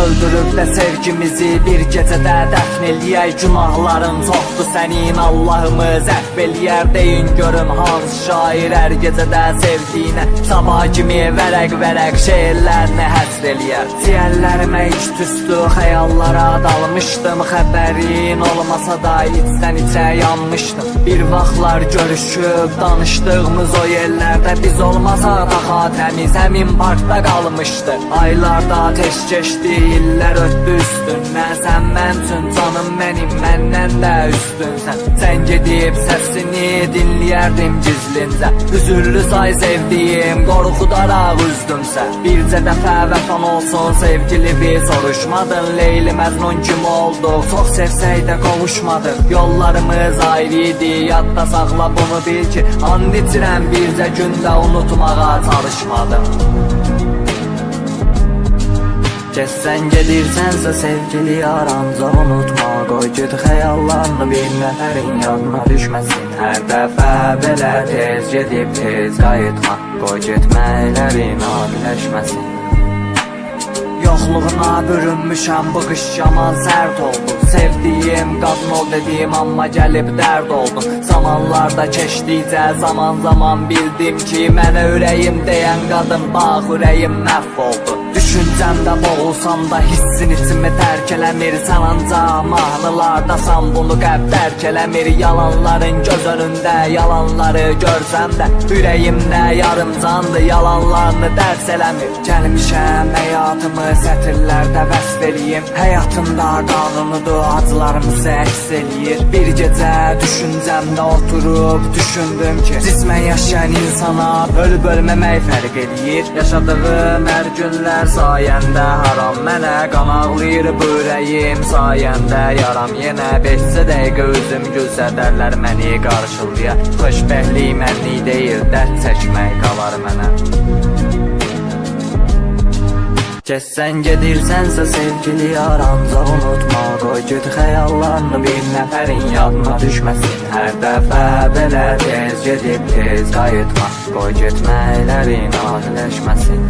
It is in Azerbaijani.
Öldürüb də sevgimizi bir gecədə dəfn eləyək. Günahların çoxdur sənin, Allahımız əfv eləyər. Deyin görüm hansı şair hər gecədə sevdiyinə sabah kimi vərəq-vərəq şeirlərini həsr eləyər. Ciyərlərimə iç tüstü xəyallara dalmışdım. Xəbərin olmasa da içdən-içə yanmışdım. Bir vaxtlar görüşüb danışdığımız o yerlərdə biz olmasaq daha təmiz həmin parkda qalmışdı. Aylarda tez keçdi, illər ötdü üstündən. Sən mən üçün canım mənim, məndən də üstünsən. Sən gedib səsini dinləyərdim gizlincə. Üzürlü say sevdiyim, qorxudaraq üzdümsə. Bircə dəfə vəfan olsun sevgili bir soruşmadın. Leyli Məcnun kimi olduq, çox sevsək də qovuşmadıq. Yollarımız ayrı idi, yadda saxla bunu bil ki, and içirəm bircə gündə unutmağa çalışmadım. Sən gedirsənsə sevgili aramca unutma. Qoy get xəyallarını bir nəfərin yadına düşməsin. Hər dəfə belə tez gedib tez qayıtma. Qoy getməklərin adiləşməsin. Yoxluğuna bürünmüşəm, bu qış yaman sərt oldu. Sevdiyim qadın ol dediyim amma gəlib dərd oldum. Zamanlarda keçdikcə zaman bildim ki, mənə ürəyim deyən qadın bax ürəyim məhv oldu. Düşüncəmdə boğulsam da hissin içimi tərk eləmir. Sən ancaq mahnılardasan, bunu qəlb dərk eləmir. Yalanların göz önündə, yalanları görsəm də ürəyimdə yarım candı, yalanlarını dərs eləmir. Gəlmişəm həyatımı sətirlərdə vəsf eləyim. Həyatımda qanunudur, acılarımızı əks eləyir. Bir gecə düşüncəmdə oturub düşündüm ki, cismən yaşayan insana ölüb ölməmək fərq eləyir. Yaşadığım hər günlər sayəndə haram mənə qan ağlayır bu ürəyim sayəndə yaram yenə 5 dəqiqə özüm göstərlər məni qarşılaya. Xoşbəxtlik mənlik deyil, dərd çəkmək qalar mənə. Sən gedirsənsə sevgili aramca unutma. Qoy get xəyallarını bir nəfərin yadına düşməsin. Hər dəfə belə tez gedib tez qayıtma. Qoy getməklərin adiləşməsin.